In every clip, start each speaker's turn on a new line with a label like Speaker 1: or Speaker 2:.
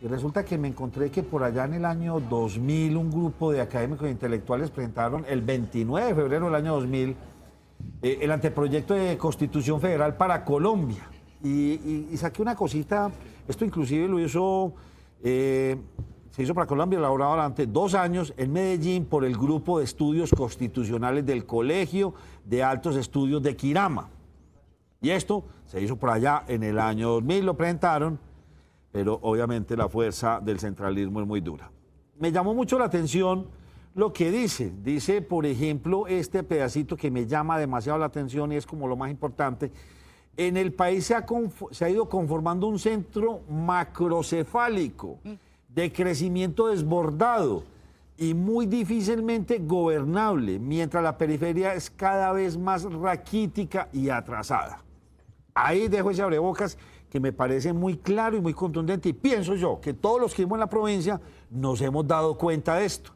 Speaker 1: Y resulta que me encontré que por allá en el año 2000 un grupo de académicos e intelectuales presentaron el 29 de febrero del año 2000 el anteproyecto de Constitución Federal para Colombia. Y saqué una cosita, esto inclusive lo hizo, se hizo para Colombia, elaborado durante 2 años en Medellín por el Grupo de Estudios Constitucionales del Colegio de Altos Estudios de Quirama. Y esto se hizo por allá en el año 2000, lo presentaron, pero obviamente la fuerza del centralismo es muy dura. Me llamó mucho la atención lo que dice. Dice, por ejemplo, este pedacito que me llama demasiado la atención y es como lo más importante. En el país se ha ido conformando un centro macrocefálico de crecimiento desbordado y muy difícilmente gobernable, mientras la periferia es cada vez más raquítica y atrasada. Ahí dejo ese abrebocas que me parece muy claro y muy contundente, y pienso yo que todos los que vivimos en la provincia nos hemos dado cuenta de esto.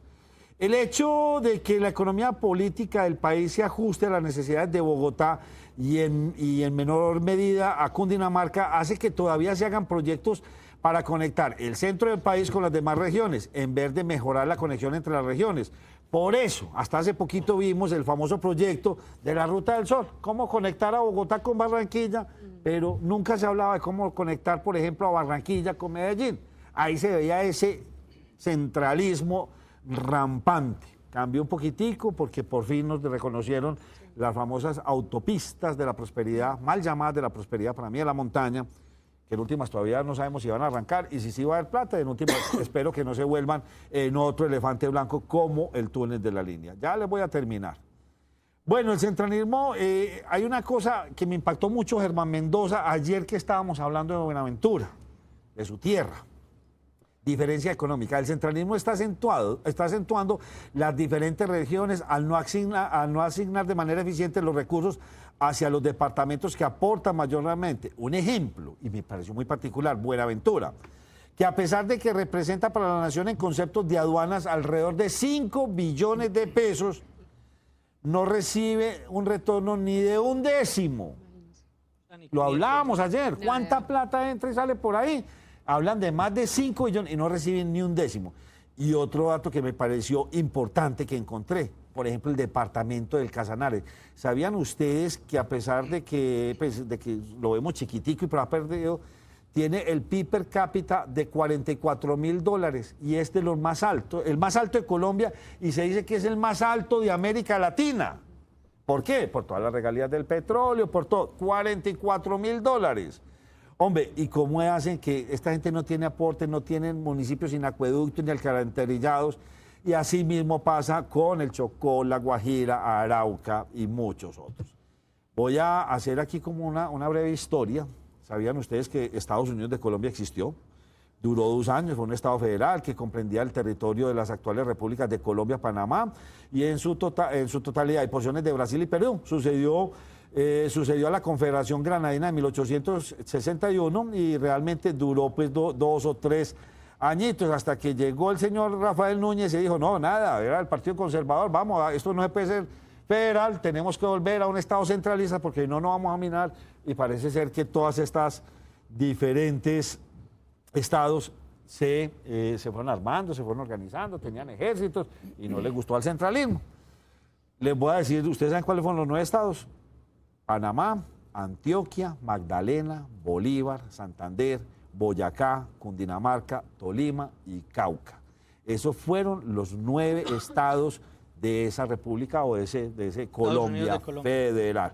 Speaker 1: El hecho de que la economía política del país se ajuste a las necesidades de Bogotá y en menor medida a Cundinamarca hace que todavía se hagan proyectos para conectar el centro del país con las demás regiones, en vez de mejorar la conexión entre las regiones. Por eso, hasta hace poquito vimos el famoso proyecto de la Ruta del Sol, cómo conectar a Bogotá con Barranquilla, pero nunca se hablaba de cómo conectar, por ejemplo, a Barranquilla con Medellín. Ahí se veía ese centralismo rampante. Cambió un poquitico porque por fin nos reconocieron las famosas autopistas de la prosperidad, mal llamadas de la prosperidad para mí de la montaña, que en últimas todavía no sabemos si van a arrancar y si sí va a haber plata, en últimas espero que no se vuelvan en otro elefante blanco como el túnel de la línea. Ya les voy a terminar. Bueno, el centralismo, hay una cosa que me impactó mucho, Germán Mendoza, ayer que estábamos hablando de Buenaventura, de su tierra. Diferencia económica. El centralismo está acentuando las diferentes regiones al no asignar de manera eficiente los recursos hacia los departamentos que aportan mayormente. Un ejemplo, y me pareció muy particular, Buenaventura, que a pesar de que representa para la nación en conceptos de aduanas alrededor de 5 billones de pesos, no recibe un retorno ni de un décimo. Lo hablábamos ayer. ¿Cuánta plata entra y sale por ahí? Hablan de más de 5 billones y no reciben ni un décimo. Y otro dato que me pareció importante que encontré, por ejemplo, el departamento del Casanare. ¿Sabían ustedes que a pesar de que, lo vemos chiquitico y pero ha perdido, tiene el PIB per cápita de $44.000 y es de los más altos, el más alto de Colombia, y se dice que es el más alto de América Latina? ¿Por qué? Por todas las regalías del petróleo, por todo. $44.000. Hombre, ¿y cómo hacen que esta gente no tiene aporte, no tienen municipios sin acueductos ni alcantarillados? Y así mismo pasa con el Chocó, La Guajira, Arauca y muchos otros. Voy a hacer aquí como una breve historia. ¿Sabían ustedes que Estados Unidos de Colombia existió? Duró 2 años, fue un estado federal que comprendía el territorio de las actuales repúblicas de Colombia, Panamá, y en su totalidad, y porciones de Brasil y Perú. Sucedió a la Confederación Granadina en 1861 y realmente duró pues 2 o 3 añitos hasta que llegó el señor Rafael Núñez y dijo, no, nada, era el Partido Conservador, vamos, esto no se puede ser federal, tenemos que volver a un estado centralista porque no nos vamos a minar, y parece ser que todas estas diferentes estados se fueron armando, se fueron organizando, tenían ejércitos y no les gustó al centralismo. Les voy a decir, ¿ustedes saben cuáles fueron los 9 estados? Panamá, Antioquia, Magdalena, Bolívar, Santander, Boyacá, Cundinamarca, Tolima y Cauca. Esos fueron los 9 estados de esa república o de ese Colombia federal.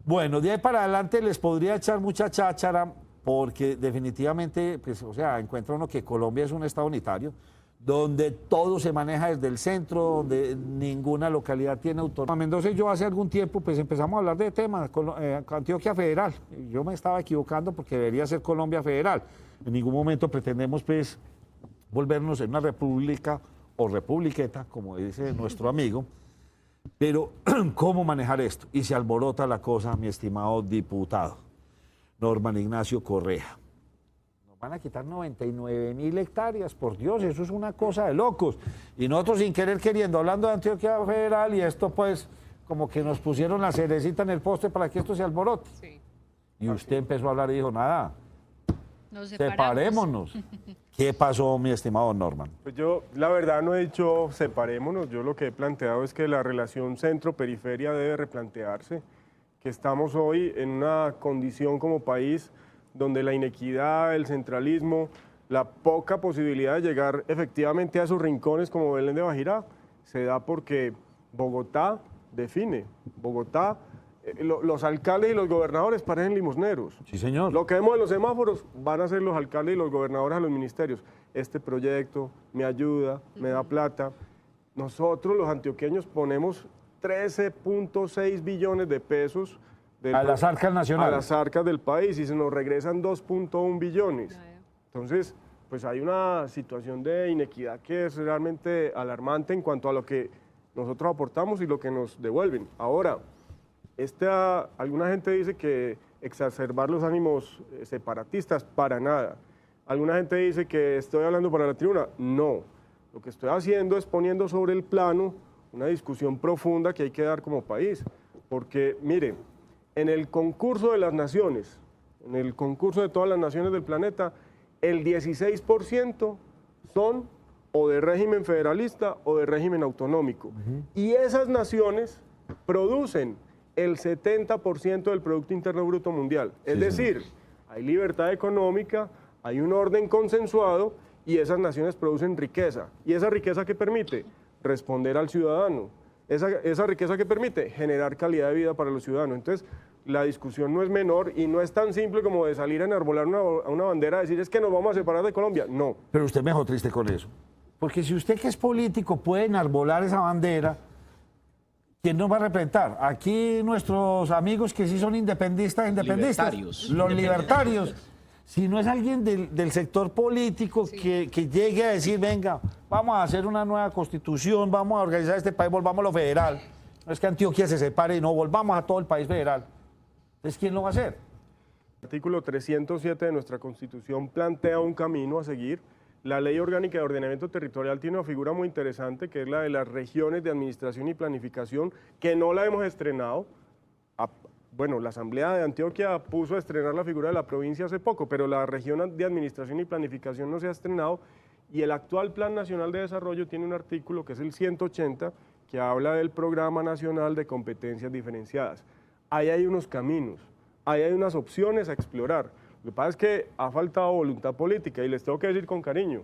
Speaker 1: Bueno, de ahí para adelante les podría echar mucha cháchara porque definitivamente, pues, o sea, encuentra uno que Colombia es un estado unitario, donde todo se maneja desde el centro, donde ninguna localidad tiene autonomía. Mendoza y yo hace algún tiempo pues empezamos a hablar de temas, Antioquia Federal. Yo me estaba equivocando porque debería ser Colombia Federal. En ningún momento pretendemos pues volvernos en una república o republiqueta, como dice nuestro amigo, pero ¿cómo manejar esto? Y se alborota la cosa, mi estimado diputado Norman Ignacio Correa. Van a quitar 99.000 hectáreas, por Dios, eso es una cosa de locos. Y nosotros sin queriendo, hablando de Antioquia Federal, y esto pues como que nos pusieron la cerecita en el postre para que esto se alborote. Sí. Y usted empezó a hablar y dijo, nada,
Speaker 2: Nos separamos.
Speaker 1: Separémonos. ¿Qué pasó, mi estimado Norman?
Speaker 3: Pues yo, la verdad, no he dicho separémonos. Yo lo que he planteado es que la relación centro-periferia debe replantearse, que estamos hoy en una condición como país donde la inequidad, el centralismo, la poca posibilidad de llegar efectivamente a esos rincones como Belén de Bajirá, se da porque Bogotá define. Bogotá, los alcaldes y los gobernadores parecen limosneros.
Speaker 1: Sí, señor.
Speaker 3: Lo que vemos en los semáforos van a ser los alcaldes y los gobernadores a los ministerios. Este proyecto me ayuda, me da plata. Nosotros, los antioqueños, ponemos 13.6 billones de pesos
Speaker 1: A las arcas nacionales.
Speaker 3: a las arcas del país y se nos regresan 2.1 billones. Entonces, pues hay una situación de inequidad que es realmente alarmante en cuanto a lo que nosotros aportamos y lo que nos devuelven. Ahora, alguna gente dice que exacerbar los ánimos separatistas, para nada. Alguna gente dice que estoy hablando para la tribuna. No, lo que estoy haciendo es poniendo sobre el plano una discusión profunda que hay que dar como país. Porque, mire, en el concurso de las naciones, en el concurso de todas las naciones del planeta, el 16% son o de régimen federalista o de régimen autonómico. Y esas naciones producen el 70% del Producto Interno Bruto Mundial. Es decir, hay libertad económica, hay un orden consensuado y esas naciones producen riqueza. ¿Y esa riqueza qué permite? Responder al ciudadano. Esa riqueza que permite generar calidad de vida para los ciudadanos. Entonces, la discusión no es menor y no es tan simple como de salir a enarbolar una bandera y decir es que nos vamos a separar de Colombia. No.
Speaker 1: Pero usted me dejó triste con eso. Porque si usted que es político puede enarbolar esa bandera, ¿quién nos va a representar? Aquí nuestros amigos que sí son independistas. Los libertarios. Si no es alguien del sector político que llegue a decir, venga, vamos a hacer una nueva constitución, vamos a organizar este país, volvamos a lo federal. No es que Antioquia se separe y no, volvamos a todo el país federal. Entonces, ¿quién lo va a hacer?
Speaker 3: El artículo 307 de nuestra Constitución plantea un camino a seguir. La Ley Orgánica de Ordenamiento Territorial tiene una figura muy interesante, que es la de las regiones de administración y planificación, que no la hemos estrenado. Bueno, la Asamblea de Antioquia puso a estrenar la figura de la provincia hace poco, pero la región de administración y planificación no se ha estrenado, y el actual Plan Nacional de Desarrollo tiene un artículo, que es el 180, que habla del Programa Nacional de Competencias Diferenciadas. Ahí hay unos caminos, ahí hay unas opciones a explorar. Lo que pasa es que ha faltado voluntad política, y les tengo que decir con cariño,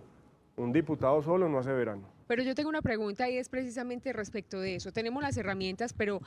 Speaker 3: un diputado solo no hace verano.
Speaker 4: Pero yo tengo una pregunta y es precisamente respecto de eso. Tenemos las herramientas, pero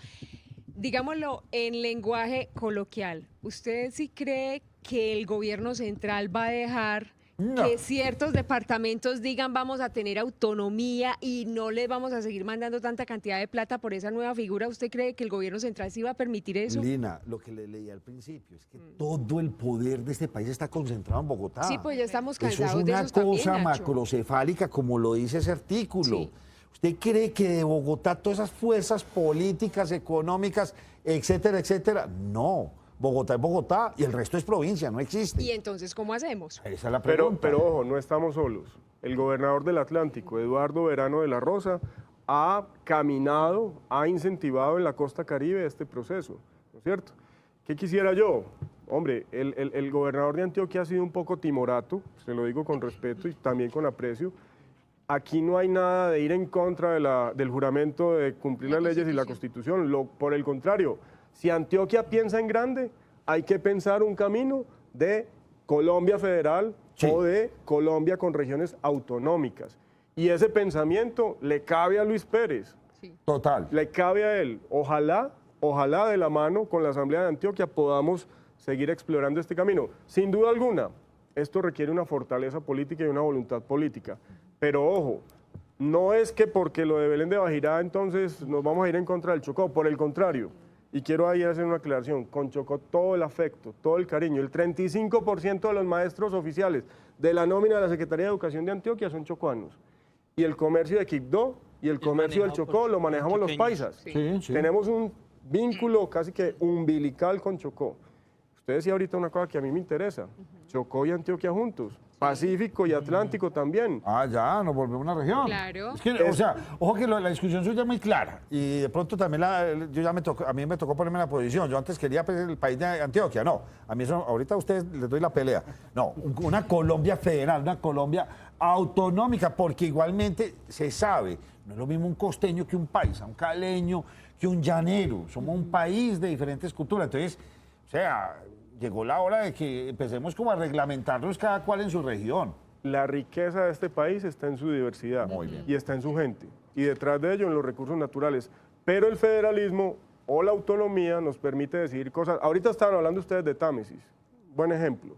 Speaker 4: digámoslo en lenguaje coloquial. ¿Usted sí cree que el gobierno central va a dejar que ciertos departamentos digan vamos a tener autonomía y no les vamos a seguir mandando tanta cantidad de plata por esa nueva figura? ¿Usted cree que el gobierno central sí va a permitir eso?
Speaker 1: Lina, lo que le leí al principio es que todo el poder de este país está concentrado en Bogotá.
Speaker 4: Sí, pues ya estamos cansados de
Speaker 1: eso
Speaker 4: eso
Speaker 1: es una cosa
Speaker 4: también, Nacho.
Speaker 1: macrocefálica, como lo dice ese artículo.
Speaker 4: Sí.
Speaker 1: ¿Usted cree que de Bogotá todas esas fuerzas políticas, económicas, etcétera, etcétera? No. Bogotá es Bogotá y el resto es provincia, no existe.
Speaker 4: ¿Y entonces cómo hacemos?
Speaker 1: Esa es la pregunta.
Speaker 3: Pero ojo, no estamos solos. El gobernador del Atlántico, Eduardo Verano de la Rosa, ha caminado, ha incentivado en la costa caribe este proceso, ¿no es cierto? ¿Qué quisiera yo? Hombre, el gobernador de Antioquia ha sido un poco timorato, se lo digo con respeto y también con aprecio. Aquí no hay nada de ir en contra del juramento de cumplir las leyes y la Constitución. Por el contrario, si Antioquia piensa en grande, hay que pensar un camino de Colombia federal o de Colombia con regiones autonómicas. Y ese pensamiento le cabe a Luis Pérez.
Speaker 4: Sí.
Speaker 1: Total.
Speaker 3: Le cabe a él. Ojalá de la mano con la Asamblea de Antioquia podamos seguir explorando este camino. Sin duda alguna, esto requiere una fortaleza política y una voluntad política. Pero ojo, no es que porque lo de Belén de Bajirá entonces nos vamos a ir en contra del Chocó, por el contrario. Y quiero ahí hacer una aclaración, con Chocó todo el afecto, todo el cariño. El 35% de los maestros oficiales de la nómina de la Secretaría de Educación de Antioquia son chocuanos. Y el comercio de Quibdó y el comercio del Chocó lo manejamos los paisas.
Speaker 1: Sí.
Speaker 3: Tenemos un vínculo casi que umbilical con Chocó. Usted decía ahorita una cosa que a mí me interesa, Chocó y Antioquia juntos. Pacífico y Atlántico también.
Speaker 1: Ah, ya, nos volvemos una región.
Speaker 4: Claro.
Speaker 1: Es que, o sea, ojo que la discusión suya es muy clara y de pronto también a mí me tocó ponerme en la posición. Yo antes quería pues, el país de Antioquia, no. A mí eso, ahorita a ustedes les doy la pelea. No, una Colombia federal, una Colombia autonómica, porque igualmente se sabe, no es lo mismo un costeño que un paisa, un caleño que un llanero. Somos un país de diferentes culturas. Entonces, o sea, llegó la hora de que empecemos como a reglamentarnos cada cual en su región.
Speaker 3: La riqueza de este país está en su diversidad y está en su gente. Y detrás de ello en los recursos naturales. Pero el federalismo o la autonomía nos permite decidir cosas. Ahorita estaban hablando ustedes de Támesis. Buen ejemplo.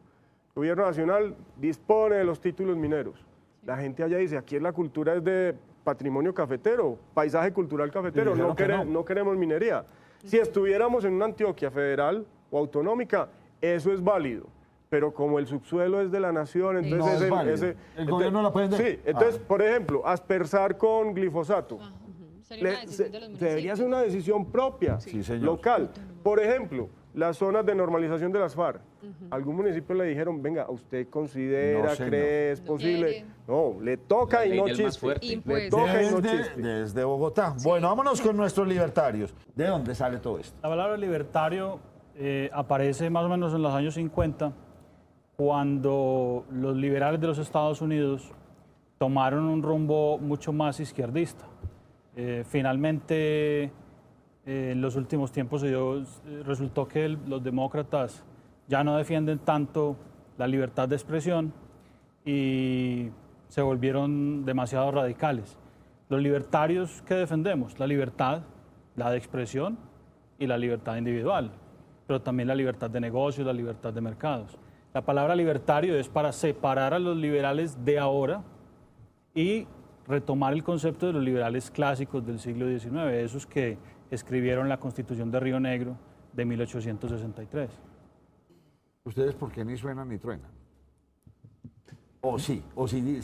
Speaker 3: El gobierno nacional dispone de los títulos mineros. La gente allá dice, aquí la cultura es de patrimonio cafetero, paisaje cultural cafetero, no queremos minería. Si estuviéramos en una Antioquia federal o autonómica, eso es válido. Pero como el subsuelo es de la nación, entonces
Speaker 1: no el gobierno no lo puede.
Speaker 3: Sí, entonces, por ejemplo, aspersar con glifosato. Debería ser una decisión propia, local. Por ejemplo, las zonas de normalización de las FARC. Algún municipio le dijeron, venga, ¿usted considera, cree, es posible? No, le toca y no chiste. Le toca y no chiste.
Speaker 1: Desde Bogotá. Bueno, vámonos con nuestros libertarios. ¿De dónde sale todo esto?
Speaker 2: La palabra libertario aparece más o menos en los años 50, cuando los liberales de los Estados Unidos tomaron un rumbo mucho más izquierdista. Finalmente, en los últimos tiempos resultó que los demócratas ya no defienden tanto la libertad de expresión y se volvieron demasiado radicales. Los libertarios, ¿qué defendemos? La libertad, la de expresión y la libertad individual, pero también la libertad de negocios, la libertad de mercados. La palabra libertario es para separar a los liberales de ahora y retomar el concepto de los liberales clásicos del siglo XIX, esos que escribieron la Constitución de Río Negro de 1863.
Speaker 1: ¿Ustedes por qué ni suenan ni truenan? O sí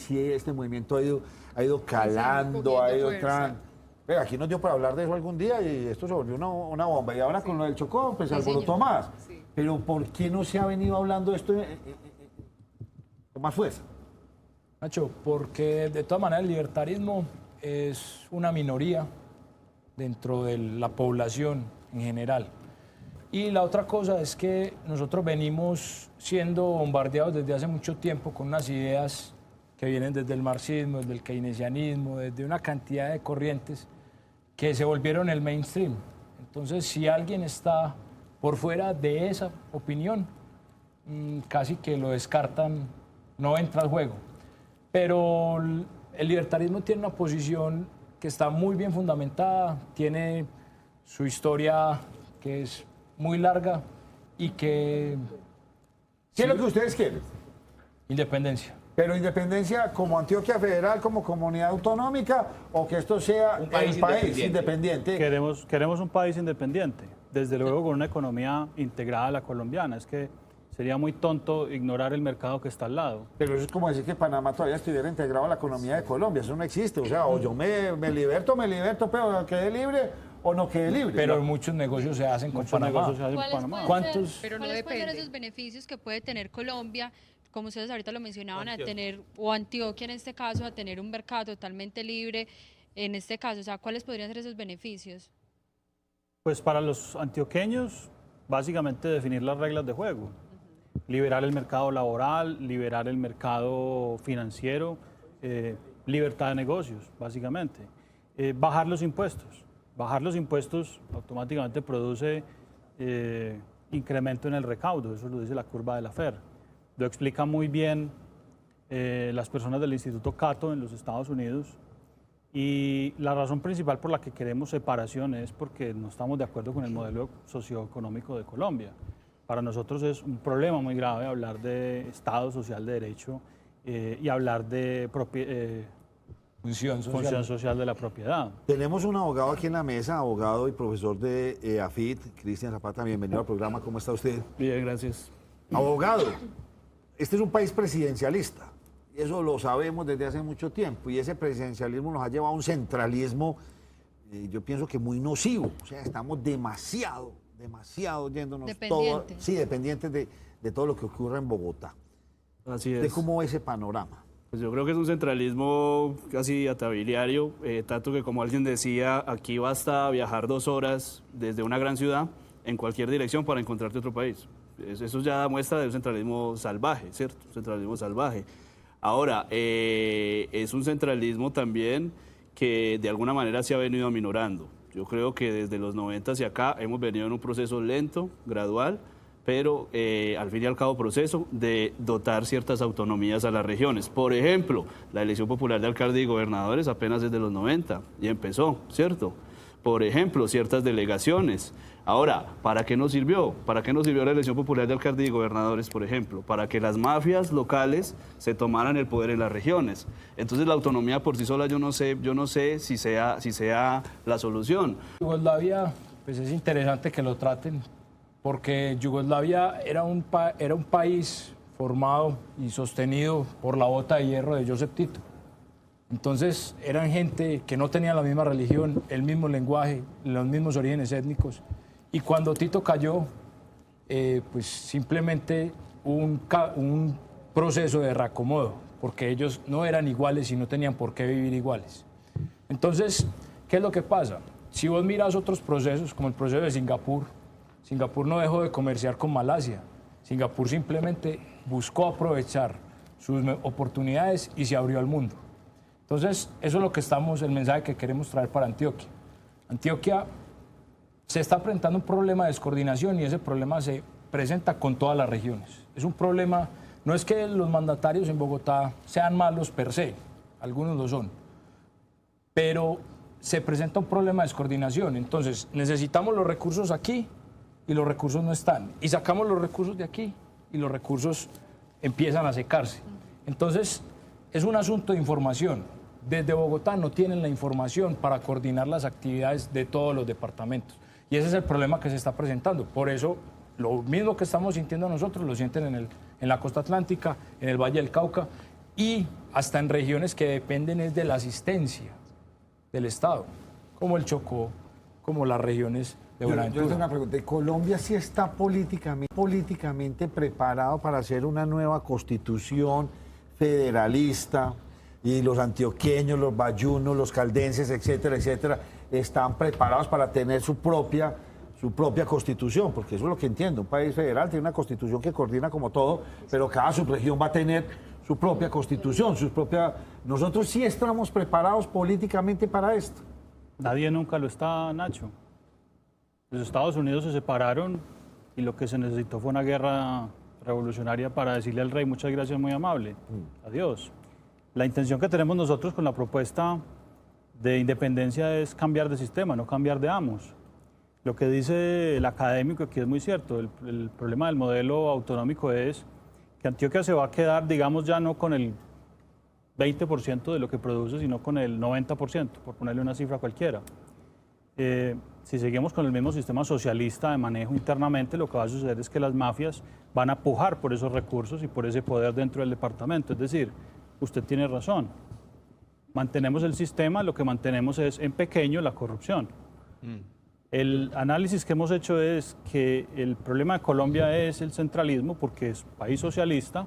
Speaker 1: este movimiento ha ido calando, ha ido Pero aquí nos dio para hablar de eso algún día y esto se volvió una bomba. Y ahora con lo del Chocó, pues se alborotó más. Sí. Pero ¿por qué no se ha venido hablando de esto con más fuerza?
Speaker 5: Nacho, porque de todas maneras el libertarismo es una minoría dentro de la población en general. Y la otra cosa es que nosotros venimos siendo bombardeados desde hace mucho tiempo con unas ideas que vienen desde el marxismo, desde el keynesianismo, desde una cantidad de corrientes que se volvieron el mainstream. Entonces, si alguien está por fuera de esa opinión, casi que lo descartan, no entra al juego. Pero el libertarismo tiene una posición que está muy bien fundamentada, tiene su historia que es muy larga y que...
Speaker 1: ¿Qué es lo que ustedes quieren?
Speaker 5: Independencia.
Speaker 1: Pero independencia como Antioquia Federal, como comunidad autonómica, o que esto sea un país independiente.
Speaker 2: Queremos un país independiente, desde luego con una economía integrada a la colombiana. Es que sería muy tonto ignorar el mercado que está al lado.
Speaker 1: Pero eso es como decir que Panamá todavía estuviera integrado a la economía de Colombia. Eso no existe. O sea, o yo me liberto, pero quede libre o no quede libre.
Speaker 5: Pero muchos negocios se hacen con Panamá.
Speaker 6: ¿Cuáles pueden ser esos beneficios que puede tener Colombia, como ustedes ahorita lo mencionaban, a tener, o Antioquia en este caso, a tener un mercado totalmente libre en este caso? O sea, ¿cuáles podrían ser esos beneficios?
Speaker 2: Pues para los antioqueños, básicamente definir las reglas de juego. Liberar el mercado laboral, liberar el mercado financiero, libertad de negocios, básicamente. Bajar los impuestos. Bajar los impuestos automáticamente produce incremento en el recaudo, eso lo dice la curva de la FER. Lo explica muy bien las personas del Instituto Cato en los Estados Unidos. Y la razón principal por la que queremos separación es porque no estamos de acuerdo con el modelo socioeconómico de Colombia. Para nosotros es un problema muy grave hablar de Estado social de derecho y hablar de función social de la propiedad.
Speaker 1: Tenemos un abogado aquí en la mesa, abogado y profesor de AFIT, Cristian Zapata. Bienvenido al programa. ¿Cómo está usted?
Speaker 7: Bien, gracias.
Speaker 1: Abogado, este es un país presidencialista. Y eso lo sabemos desde hace mucho tiempo. Y ese presidencialismo nos ha llevado a un centralismo, yo pienso que muy nocivo. O sea, estamos demasiado yéndonos
Speaker 6: dependientes.
Speaker 1: Dependientes de todo lo que ocurre en Bogotá.
Speaker 7: Así es.
Speaker 1: ¿De cómo ve ese panorama?
Speaker 7: Pues yo creo que es un centralismo casi atabiliario, tanto que como alguien decía, aquí basta viajar 2 horas desde una gran ciudad en cualquier dirección para encontrarte otro país. Eso ya muestra de un centralismo salvaje, ¿cierto? Un centralismo salvaje. Ahora, es un centralismo también que de alguna manera se ha venido aminorando. Yo creo que desde los 90 hacia acá hemos venido en un proceso lento, gradual, pero al fin y al cabo proceso de dotar ciertas autonomías a las regiones. Por ejemplo, la elección popular de alcalde y gobernadores apenas desde los 90 y empezó, ¿cierto? Por ejemplo, ciertas delegaciones. Ahora, ¿para qué nos sirvió? ¿Para qué nos sirvió la elección popular de alcalde y gobernadores, por ejemplo? Para que las mafias locales se tomaran el poder en las regiones. Entonces la autonomía por sí sola yo no sé si sea la solución.
Speaker 5: Yugoslavia, pues es interesante que lo traten, porque Yugoslavia era un país formado y sostenido por la bota de hierro de Joseph Tito. Entonces eran gente que no tenía la misma religión, el mismo lenguaje, los mismos orígenes étnicos. Y cuando Tito cayó, pues simplemente un proceso de reacomodo, porque ellos no eran iguales y no tenían por qué vivir iguales. Entonces, ¿qué es lo que pasa? Si vos miras otros procesos, como el proceso de Singapur, Singapur no dejó de comerciar con Malasia. Singapur simplemente buscó aprovechar sus oportunidades y se abrió al mundo. Entonces, eso es lo que el mensaje que queremos traer para Antioquia. Antioquia se está presentando un problema de descoordinación y ese problema se presenta con todas las regiones. Es un problema, no es que los mandatarios en Bogotá sean malos per se, algunos lo son, pero se presenta un problema de descoordinación. Entonces, necesitamos los recursos aquí y los recursos no están. Y sacamos los recursos de aquí y los recursos empiezan a secarse. Entonces, es un asunto de información. Desde Bogotá no tienen la información para coordinar las actividades de todos los departamentos. Y ese es el problema que se está presentando. Por eso, lo mismo que estamos sintiendo nosotros, lo sienten en la costa atlántica, en el Valle del Cauca y hasta en regiones que dependen de la asistencia del Estado, como el Chocó, como las regiones de Buenaventura.
Speaker 1: Yo tengo una pregunta. ¿Colombia sí está políticamente preparado para hacer una nueva constitución federalista? Y los antioqueños, los bayunos, los caldenses, etcétera, etcétera, están preparados para tener su propia constitución, porque eso es lo que entiendo. Un país federal tiene una constitución que coordina como todo, pero cada subregión va a tener su propia constitución, Nosotros sí estamos preparados políticamente para esto.
Speaker 2: Nadie nunca lo está, Nacho. Los Estados Unidos se separaron y lo que se necesitó fue una guerra revolucionaria para decirle al rey, muchas gracias, muy amable, adiós. La intención que tenemos nosotros con la propuesta de independencia es cambiar de sistema, no cambiar de amos. Lo que dice el académico aquí es muy cierto. El problema del modelo autonómico es que Antioquia se va a quedar, digamos, ya no con el 20% de lo que produce, sino con el 90%, por ponerle una cifra cualquiera. Si seguimos con el mismo sistema socialista de manejo internamente, lo que va a suceder es que las mafias van a pujar por esos recursos y por ese poder dentro del departamento. Es decir, usted tiene razón. Mantenemos el sistema, lo que mantenemos es en pequeño la corrupción. El análisis que hemos hecho es que el problema de Colombia es el centralismo, porque es un país socialista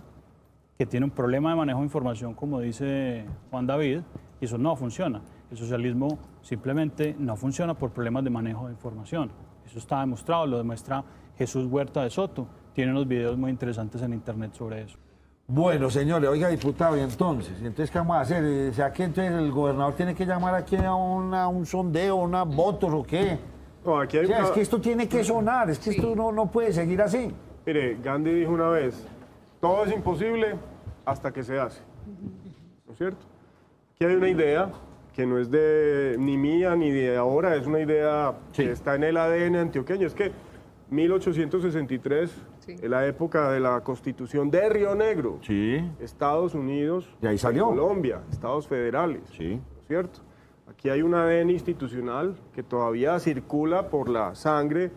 Speaker 2: que tiene un problema de manejo de información, como dice Juan David, y eso no funciona. El socialismo simplemente no funciona por problemas de manejo de información. Eso está demostrado, lo demuestra Jesús Huerta de Soto. Tiene unos videos muy interesantes en internet sobre eso.
Speaker 1: Bueno, señores, oiga, diputado, ¿y entonces qué vamos a hacer? O sea, que entonces el gobernador tiene que llamar aquí a un sondeo, unas votos o qué.
Speaker 3: No, aquí hay
Speaker 1: es que esto tiene que sonar, es que esto no puede seguir así.
Speaker 3: Mire, Gandhi dijo una vez, todo es imposible hasta que se hace. ¿No es cierto? Aquí hay una idea que no es ni mía ni de ahora, es una idea que está en el ADN antioqueño. Es que 1863, en la época de la Constitución de Río Negro, Estados Unidos,
Speaker 1: y ahí salió
Speaker 3: Colombia, Estados federales, ¿no es cierto? Aquí hay un ADN institucional que todavía circula por la sangre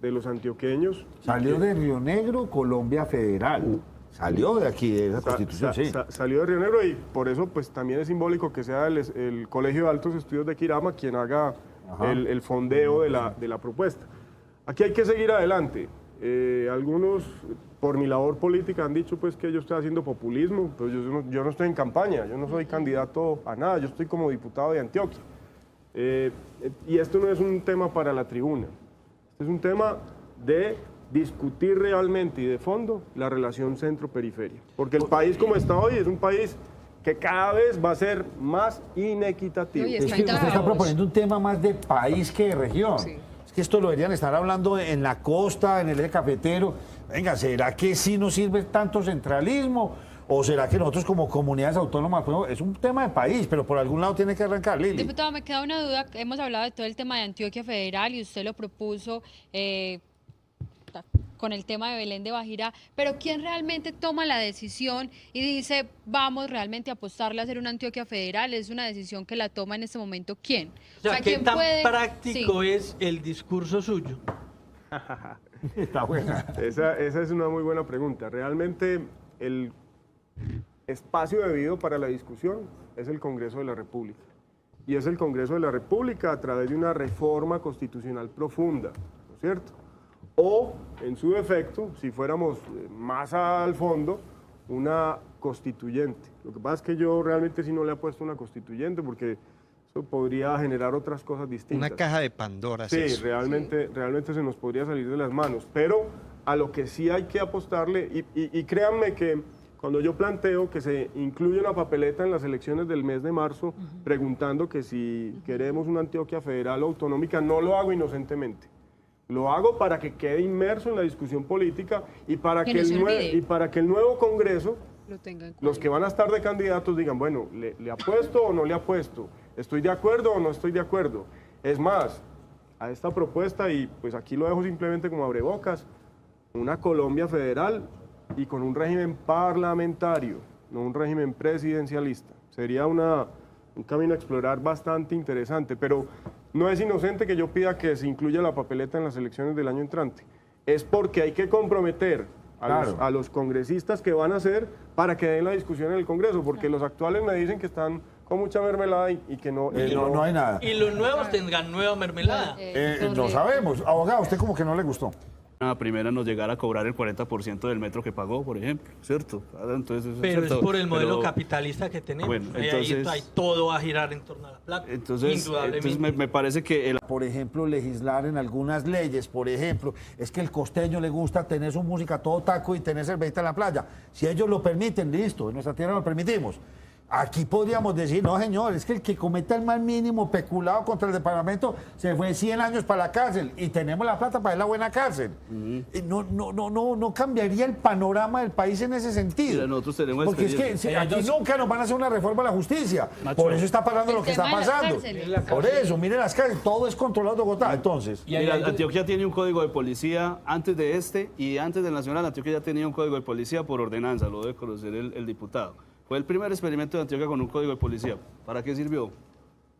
Speaker 3: de los antioqueños.
Speaker 1: Salió de Río Negro, Colombia federal. Salió de aquí, de esa constitución,
Speaker 3: Salió de Río Negro y por eso pues también es simbólico que sea el Colegio de Altos Estudios de Quirama quien haga el fondeo de la propuesta. Aquí hay que seguir adelante. Algunos, por mi labor política, han dicho pues que yo estoy haciendo populismo, pero yo no estoy en campaña, yo no soy candidato a nada, yo estoy como diputado de Antioquia. Y esto no es un tema para la tribuna, este es un tema de discutir realmente y de fondo la relación centro-periferia. Porque el país como está hoy es un país que cada vez va a ser más inequitativo.
Speaker 4: Oye,
Speaker 1: Es que usted está proponiendo un tema más de país que de región.
Speaker 4: Sí.
Speaker 1: Es que esto lo deberían estar hablando en la costa, en el eje cafetero. Venga, ¿será que sí nos sirve tanto centralismo? ¿O será que nosotros como comunidades autónomas, bueno, es un tema de país, pero por algún lado tiene que arrancar, Lili?
Speaker 6: Diputado, me queda una duda. Hemos hablado de todo el tema de Antioquia Federal y usted lo propuso con el tema de Belén de Bajirá, pero ¿quién realmente toma la decisión y dice, vamos realmente a apostarle a hacer una Antioquia Federal? Es una decisión que la toma en este momento, ¿quién?
Speaker 8: O sea, ¿qué
Speaker 6: ¿quién
Speaker 8: tan
Speaker 6: puede?
Speaker 8: práctico
Speaker 6: Sí.
Speaker 8: es el discurso suyo?
Speaker 1: Está buena.
Speaker 3: Esa es una muy buena pregunta. Realmente el espacio debido para la discusión es el Congreso de la República. Y es el Congreso de la República a través de una reforma constitucional profunda, ¿no es cierto? O, en su defecto, si fuéramos más al fondo, una constituyente. Lo que pasa es que yo realmente sí no le he puesto una constituyente porque eso podría generar otras cosas distintas.
Speaker 9: Una caja de Pandora.
Speaker 3: Sí,
Speaker 9: es eso.
Speaker 3: realmente se nos podría salir de las manos. Pero a lo que sí hay que apostarle, y créanme que cuando yo planteo que se incluye una papeleta en las elecciones del mes de marzo, preguntando que si queremos una Antioquia federal o autonómica, no lo hago inocentemente. Lo hago para que quede inmerso en la discusión política y para que el nuevo Congreso,
Speaker 4: Lo tenga en cuenta.
Speaker 3: los que van a estar de candidatos digan, bueno, ¿le apuesto o no le apuesto? ¿Estoy de acuerdo o no estoy de acuerdo? Es más, a esta propuesta, y pues aquí lo dejo simplemente como abrebocas, una Colombia federal y con un régimen parlamentario, no un régimen presidencialista. Sería un camino a explorar bastante interesante, pero no es inocente que yo pida que se incluya la papeleta en las elecciones del año entrante. Es porque hay que comprometer a los congresistas que van a hacer para que den la discusión en el Congreso, porque los actuales me dicen que están con mucha mermelada y que no...
Speaker 1: No hay nada.
Speaker 8: Y los nuevos tendrán nueva mermelada.
Speaker 1: No sabemos. Abogado, ¿usted como que no le gustó?
Speaker 7: La primera nos llegara a cobrar el 40% del metro que pagó, por ejemplo, ¿cierto? Entonces, eso
Speaker 8: Pero
Speaker 7: cierto.
Speaker 8: es por el modelo
Speaker 7: Pero,
Speaker 8: capitalista que tenemos.
Speaker 7: Bueno,
Speaker 8: Ahí
Speaker 7: entonces-
Speaker 8: todo va a girar en torno a la plata.
Speaker 7: Entonces me parece que
Speaker 1: Por ejemplo, legislar en algunas leyes, por ejemplo, es que el costeño le gusta tener su música todo taco y tener cerveza en la playa. Si ellos lo permiten, listo, en nuestra tierra lo permitimos. Aquí podríamos decir, no señor, es que el que cometa el mal mínimo peculado contra el departamento se fue 100 años para la cárcel y tenemos la plata para ir a la buena cárcel. No cambiaría el panorama del país en ese sentido.
Speaker 7: Mira, nosotros tenemos
Speaker 1: Porque es que
Speaker 7: experiencia.
Speaker 1: aquí nunca nos van a hacer una reforma a la justicia.
Speaker 2: Nacho,
Speaker 1: Por eso está pasando
Speaker 6: el
Speaker 1: lo que
Speaker 6: tema
Speaker 1: está
Speaker 6: de las
Speaker 1: pasando.
Speaker 6: cárceles.
Speaker 1: Por eso, mire las cárceles, todo es controlado de Bogotá. Entonces,
Speaker 5: Y ahí
Speaker 7: Mira,
Speaker 5: hay-
Speaker 7: Antioquia tiene un código de policía antes de este y antes del Nacional. Antioquia ya tenía un código de policía por ordenanza, lo debe conocer el diputado. Fue el primer experimento de Antioquia con un código de policía. ¿Para qué sirvió?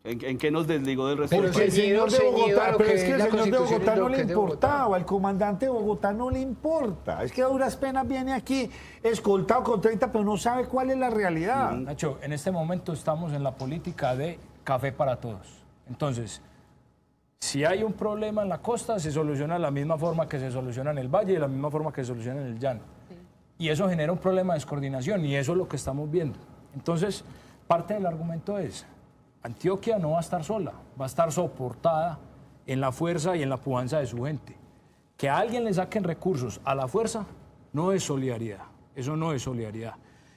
Speaker 7: ¿En qué nos desligó del resto
Speaker 1: pero
Speaker 7: del
Speaker 1: es que el
Speaker 7: país?
Speaker 1: señor de
Speaker 10: ceñido a
Speaker 1: Bogotá,
Speaker 10: lo
Speaker 1: pero
Speaker 10: que
Speaker 1: es que
Speaker 10: es
Speaker 1: el
Speaker 10: la
Speaker 1: señor de
Speaker 10: Constitución
Speaker 1: Bogotá
Speaker 10: y lo
Speaker 1: no
Speaker 10: que
Speaker 1: le
Speaker 10: es de Bogotá.
Speaker 1: importaba, al comandante de Bogotá no le importa. Es que a duras penas viene aquí escoltado con 30, pero no sabe cuál es la realidad.
Speaker 5: Nacho, en este momento estamos en la política de café para todos. Entonces, si hay un problema en la costa, se soluciona de la misma forma que se soluciona en el valle y de la misma forma que se soluciona en el llano. Y eso genera un problema de descoordinación y eso es lo que estamos viendo. Entonces, parte del argumento es, Antioquia no va a estar sola, va a estar soportada en la fuerza y en la pujanza de su gente. Que a alguien le saquen recursos a la fuerza no es solidaridad, eso no es solidaridad.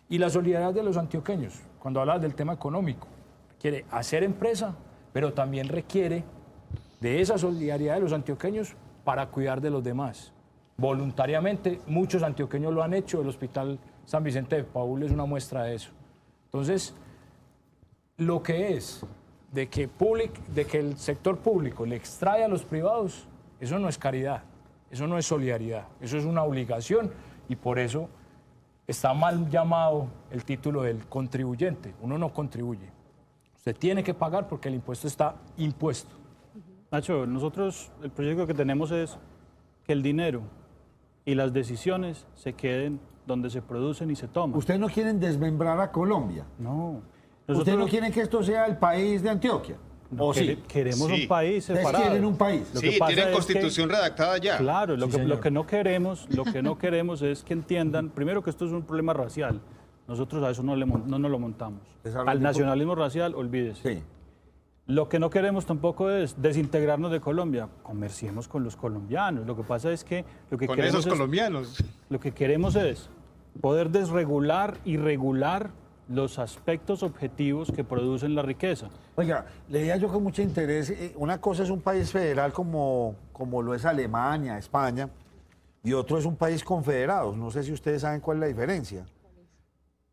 Speaker 5: Y la solidaridad de los antioqueños, cuando hablas del tema económico, quiere hacer empresa, pero también requiere de esa solidaridad de los antioqueños para cuidar de los demás. Voluntariamente, muchos antioqueños lo han hecho, el Hospital San Vicente de Paúl es una muestra de eso. Entonces, lo que es de que el sector público le extrae a los privados, eso no es caridad, eso no es solidaridad, eso es una obligación y por eso está mal llamado el título del contribuyente. Uno no contribuye. Usted tiene que pagar porque el impuesto está impuesto.
Speaker 2: Nacho, nosotros el proyecto que tenemos es que el dinero y las decisiones se queden donde se producen y se toman.
Speaker 1: Ustedes no quieren desmembrar a Colombia.
Speaker 2: No.
Speaker 1: Ustedes no quieren que esto sea el país de Antioquia. ¿O sí?
Speaker 2: Queremos
Speaker 9: Sí.
Speaker 2: un país
Speaker 1: ¿Ustedes
Speaker 2: separado.
Speaker 1: quieren un país?
Speaker 2: Lo que
Speaker 9: Sí,
Speaker 2: pasa
Speaker 9: tienen
Speaker 2: es
Speaker 9: constitución redactada ya.
Speaker 2: Claro, lo
Speaker 5: Sí, señor.
Speaker 2: que no queremos es que entiendan, primero que esto es un problema racial. Nosotros a eso no nos lo montamos.
Speaker 1: Desarrollo
Speaker 2: Al
Speaker 1: tipo-
Speaker 2: nacionalismo racial, olvídese.
Speaker 1: Sí.
Speaker 2: Lo que no queremos tampoco es desintegrarnos de Colombia. Comerciemos con los colombianos. Lo que pasa es que lo que
Speaker 9: Con
Speaker 2: queremos
Speaker 9: esos colombianos.
Speaker 2: lo que queremos es poder desregular y regular los aspectos objetivos que producen la riqueza.
Speaker 1: Oiga, leía yo con mucho interés, una cosa es un país federal como lo es Alemania, España, y otro es un país confederado. No sé si ustedes saben cuál es la diferencia.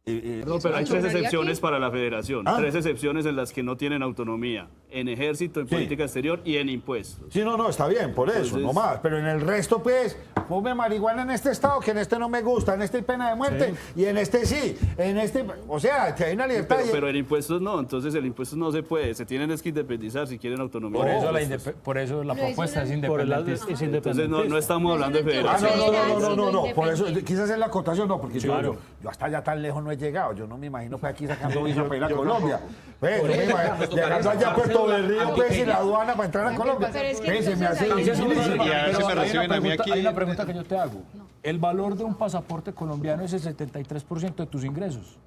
Speaker 7: No, pero hay tres
Speaker 4: ¿Sonaría
Speaker 7: excepciones
Speaker 4: aquí?
Speaker 7: para la federación.
Speaker 1: Ah.
Speaker 7: 3 excepciones en las que no tienen autonomía. En ejército, en
Speaker 1: Sí.
Speaker 7: política exterior y en impuestos.
Speaker 1: Sí, no, está bien, por eso,
Speaker 7: Entonces-
Speaker 1: no más. Pero en el resto, pues, fume marihuana en este estado, que en este no me gusta, en este hay pena de muerte, y en este sí, en este, o sea, que hay una libertad.
Speaker 7: Pero en impuestos no, entonces el impuesto no se puede. Se tienen es que independizar si quieren autonomía.
Speaker 5: Por eso,
Speaker 7: Impuestos.
Speaker 5: por eso la
Speaker 6: Pero eso
Speaker 5: propuesta
Speaker 6: no-
Speaker 5: es
Speaker 2: Por el lado
Speaker 5: independentista.
Speaker 2: es
Speaker 7: Entonces no
Speaker 2: independentista.
Speaker 7: estamos hablando de
Speaker 6: Eso no
Speaker 1: Ah,
Speaker 6: entiendo.
Speaker 7: federación.
Speaker 1: no, por eso,
Speaker 6: Independiente.
Speaker 1: quizás es la acotación, no, porque
Speaker 2: Claro.
Speaker 1: yo hasta allá tan lejos no he llegado, yo no me imagino pues aquí sacando visa para ir a Colombia. Pues, yo me imagino, llegando allá a Puerto del Río, pues, y la aduana para entrar a Colombia.
Speaker 4: Pero es que
Speaker 1: Pues, se me hace
Speaker 4: entonces ahí-
Speaker 1: dificilísimo.
Speaker 9: Y a ver si me reciben a mí aquí.
Speaker 5: Hay una pregunta que yo te hago. El valor de un pasaporte colombiano es el 73% de tus ingresos.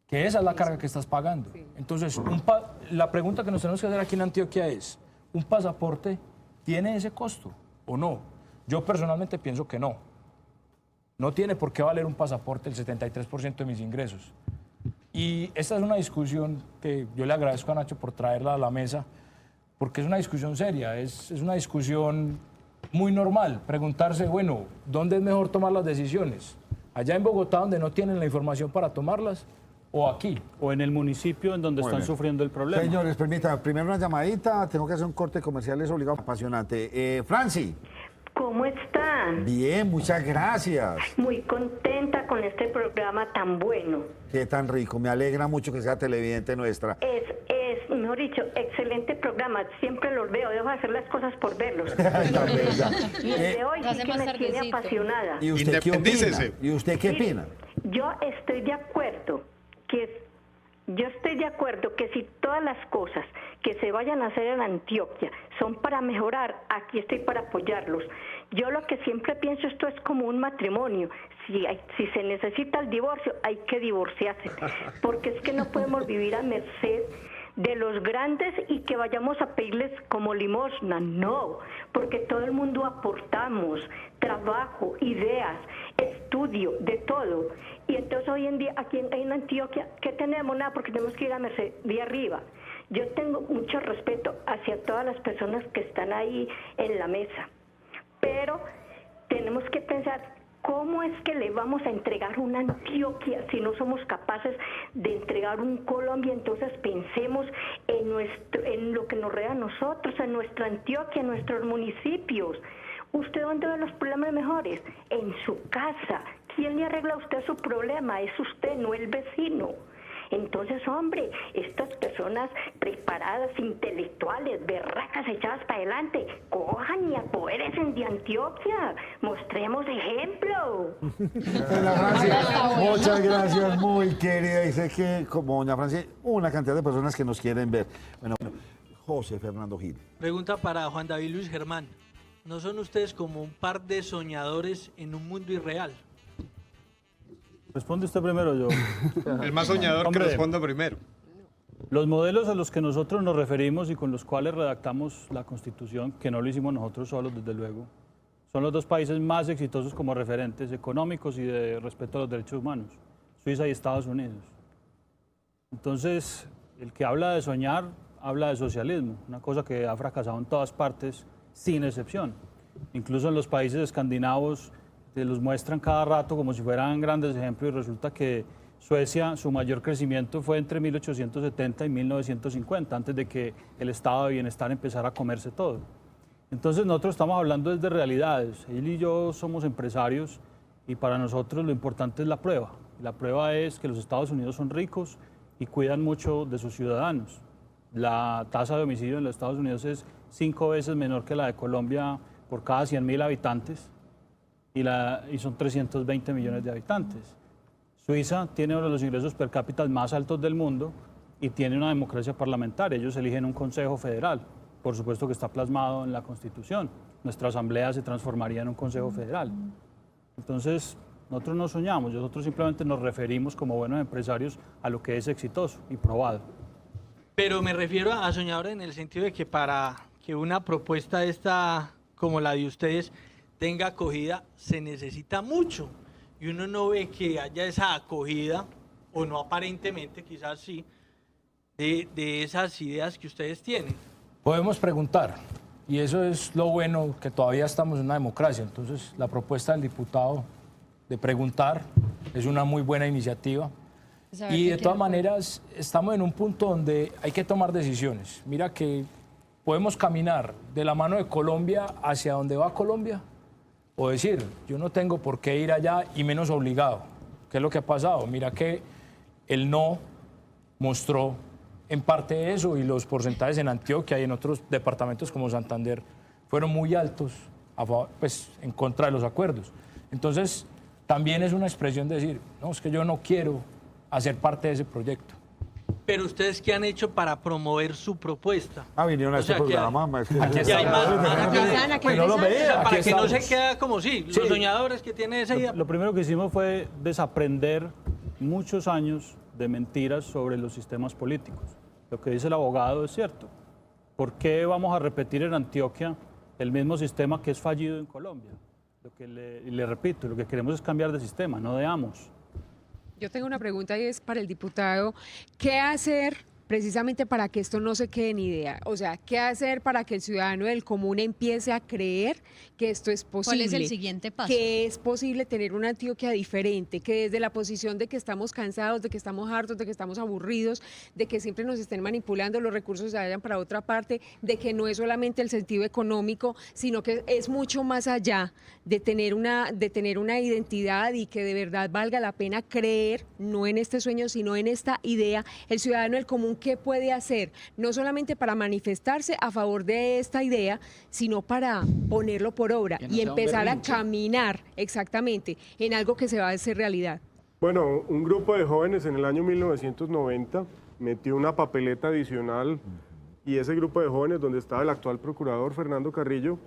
Speaker 5: Que esa es la carga que estás pagando. Entonces, la pregunta que nos tenemos que hacer aquí en Antioquia es, ¿un pasaporte tiene ese costo o no? Yo personalmente pienso que no. No tiene por qué valer un pasaporte el 73% de mis ingresos. Y esta es una discusión que yo le agradezco a Nacho por traerla a la mesa, porque es una discusión seria, es una discusión muy normal. Preguntarse, bueno, ¿dónde es mejor tomar las decisiones? ¿Allá en Bogotá, donde no tienen la información para tomarlas, o aquí?
Speaker 2: O en el municipio en donde
Speaker 1: Muy
Speaker 2: están
Speaker 1: bien.
Speaker 2: sufriendo el problema.
Speaker 1: Señores, permítanme, primero una llamadita, tengo que hacer un corte comercial, es obligado, apasionante. Franci,
Speaker 10: ¿Cómo están?
Speaker 1: bien, muchas gracias.
Speaker 10: Muy contenta con este programa tan bueno.
Speaker 1: Qué tan rico, me alegra mucho que sea televidente nuestra.
Speaker 10: Mejor dicho, excelente programa. Siempre los veo, dejo de hacer las cosas por verlos.
Speaker 1: Ay, tan bella.
Speaker 10: Y el de hoy
Speaker 6: Lo hace
Speaker 10: sí que
Speaker 6: más
Speaker 10: me tiene
Speaker 6: tardecito.
Speaker 10: apasionada.
Speaker 1: ¿Y usted qué opina?
Speaker 9: Independícese.
Speaker 1: ¿Y usted qué opina?
Speaker 10: Yo estoy de acuerdo que si todas las cosas que se vayan a hacer en Antioquia son para mejorar, aquí estoy para apoyarlos. Yo lo que siempre pienso, esto es como un matrimonio. Si se necesita el divorcio, hay que divorciarse, porque es que no podemos vivir a merced de los grandes y que vayamos a pedirles como limosna, no, porque todo el mundo aportamos trabajo, ideas, estudio, de todo. Y entonces hoy en día aquí en Antioquia, ¿qué tenemos? Nada, porque tenemos que ir a merced de arriba. Yo tengo mucho respeto hacia todas las personas que están ahí en la mesa, pero tenemos que pensar cómo es que le vamos a entregar una Antioquia si no somos capaces de entregar un Colombia. Entonces pensemos en lo que nos rodea a nosotros, en nuestra Antioquia, en nuestros municipios. ¿Usted dónde ve los problemas mejores? En su casa. ¿Quién le arregla a usted su problema? Es usted, no el vecino. Entonces, hombre, estas personas preparadas, intelectuales, berracas, echadas para adelante, cojan y apodérense de Antioquia. Mostremos ejemplo.
Speaker 1: Doña Franci, muchas gracias, muy querida. Y sé que, como doña Franci, una cantidad de personas que nos quieren ver. Bueno, José Fernando Gil.
Speaker 8: Pregunta para Juan David Luis Germán. ¿No son ustedes como un par de soñadores en un mundo irreal?
Speaker 2: Responde usted primero, yo.
Speaker 9: El más soñador
Speaker 2: Hombre.
Speaker 9: que responda primero.
Speaker 2: Los modelos a los que nosotros nos referimos y con los cuales redactamos la Constitución, que no lo hicimos nosotros solos, desde luego, son los dos países más exitosos como referentes económicos y de respeto a los derechos humanos, Suiza y Estados Unidos. Entonces, el que habla de soñar, habla de socialismo, una cosa que ha fracasado en todas partes, sin excepción. Incluso en los países escandinavos te los muestran cada rato como si fueran grandes ejemplos y resulta que Suecia, su mayor crecimiento fue entre 1870 y 1950, antes de que el estado de bienestar empezara a comerse todo. Entonces nosotros estamos hablando desde realidades. Él y yo somos empresarios y para nosotros lo importante es la prueba. La prueba es que los Estados Unidos son ricos y cuidan mucho de sus ciudadanos. La tasa de homicidio en los Estados Unidos es 5 veces menor que la de Colombia por cada 100.000 habitantes y son 320 millones de habitantes. Suiza tiene uno de los ingresos per cápita más altos del mundo y tiene una democracia parlamentaria. Ellos eligen un Consejo Federal, por supuesto que está plasmado en la Constitución. Nuestra Asamblea se transformaría en un Consejo Federal. Entonces, nosotros no soñamos, nosotros simplemente nos referimos como buenos empresarios a lo que es exitoso y probado.
Speaker 8: Pero me refiero a soñadores en el sentido de que para que una propuesta esta como la de ustedes tenga acogida se necesita mucho y uno no ve que haya esa acogida, o no aparentemente, quizás sí, de esas ideas que ustedes tienen.
Speaker 5: Podemos preguntar, y eso es lo bueno, que todavía estamos en una democracia. Entonces, la propuesta del diputado de preguntar es una muy buena iniciativa. Y de todas maneras, estamos en un punto donde hay que tomar decisiones. Mira que podemos caminar de la mano de Colombia hacia donde va Colombia, o decir, yo no tengo por qué ir allá y menos obligado. ¿Qué es lo que ha pasado? Mira que el no mostró en parte eso, y los porcentajes en Antioquia y en otros departamentos como Santander fueron muy altos pues, en contra de los acuerdos. Entonces, también es una expresión de decir, no, es que yo no quiero hacer parte de ese proyecto.
Speaker 8: Pero ustedes, ¿qué han hecho para promover su propuesta?
Speaker 1: Vinieron a este programa.
Speaker 5: Aquí está.
Speaker 8: Para que no se quede como sí, los soñadores que tienen esa idea.
Speaker 2: Lo primero que hicimos fue desaprender muchos años de mentiras sobre los sistemas políticos. Lo que dice el abogado es cierto. ¿Por qué vamos a repetir en Antioquia el mismo sistema que es fallido en Colombia? Lo que le repito, lo que queremos es cambiar de sistema, no de amos.
Speaker 4: Yo tengo una pregunta y es para el diputado. ¿Qué hacer precisamente para que esto no se quede en idea? O sea, ¿qué hacer para que el ciudadano del común empiece a creer que esto es posible?
Speaker 6: ¿Cuál es el siguiente paso?
Speaker 4: Que es posible tener una Antioquia diferente, que desde la posición de que estamos cansados, de que estamos hartos, de que estamos aburridos, de que siempre nos estén manipulando, los recursos se vayan para otra parte, de que no es solamente el sentido económico, sino que es mucho más allá de tener una identidad y que de verdad valga la pena creer, no en este sueño, sino en esta idea, el ciudadano del común, ¿qué puede hacer? No solamente para manifestarse a favor de esta idea, sino para ponerlo por obra y empezar a caminar exactamente en algo que se va a hacer realidad.
Speaker 3: Bueno, un grupo de jóvenes en el año 1990 metió una papeleta adicional y ese grupo de jóvenes, donde estaba el actual procurador Fernando Carrillo,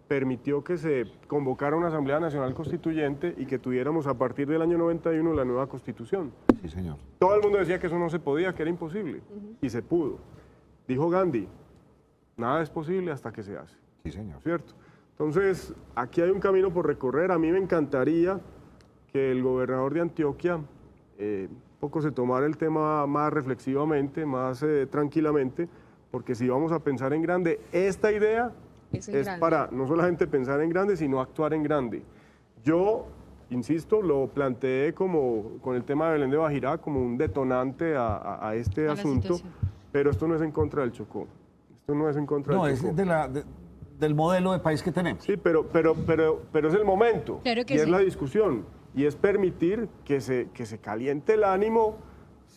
Speaker 3: permitió que se convocara una Asamblea Nacional Constituyente y que tuviéramos a partir del año 91 la nueva Constitución.
Speaker 1: Sí, señor.
Speaker 3: Todo el mundo decía que eso no se podía, que era imposible, y se pudo. Dijo Gandhi, nada es posible hasta que se hace.
Speaker 1: Sí, señor.
Speaker 3: ¿Cierto? Entonces, aquí hay un camino por recorrer. A mí me encantaría que el gobernador de Antioquia un poco se tomara el tema más reflexivamente, más tranquilamente, porque si vamos a pensar en grande, esta idea es para no solamente pensar en grande, sino actuar en grande. Yo, insisto, lo planteé como con el tema de Belén de Bajirá como un detonante a este asunto, pero esto no es en contra del Chocó. Esto no es en contra del Chocó.
Speaker 1: No, es del modelo de país que tenemos.
Speaker 3: Sí, pero es el momento,
Speaker 6: claro que
Speaker 3: y es
Speaker 6: sí.
Speaker 3: la discusión, y es permitir que se caliente el ánimo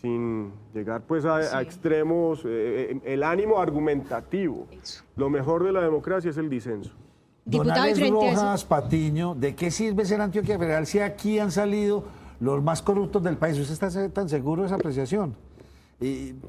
Speaker 3: sin llegar pues a extremos, el ánimo argumentativo.
Speaker 4: Eso.
Speaker 3: Lo mejor de la democracia es el disenso.
Speaker 1: Don
Speaker 6: Diputado, y
Speaker 1: Alex
Speaker 6: frente a eso-
Speaker 1: Rojas Patiño, ¿de qué sirve ser Antioquia Federal si aquí han salido los más corruptos del país? ¿Usted está tan seguro de esa apreciación?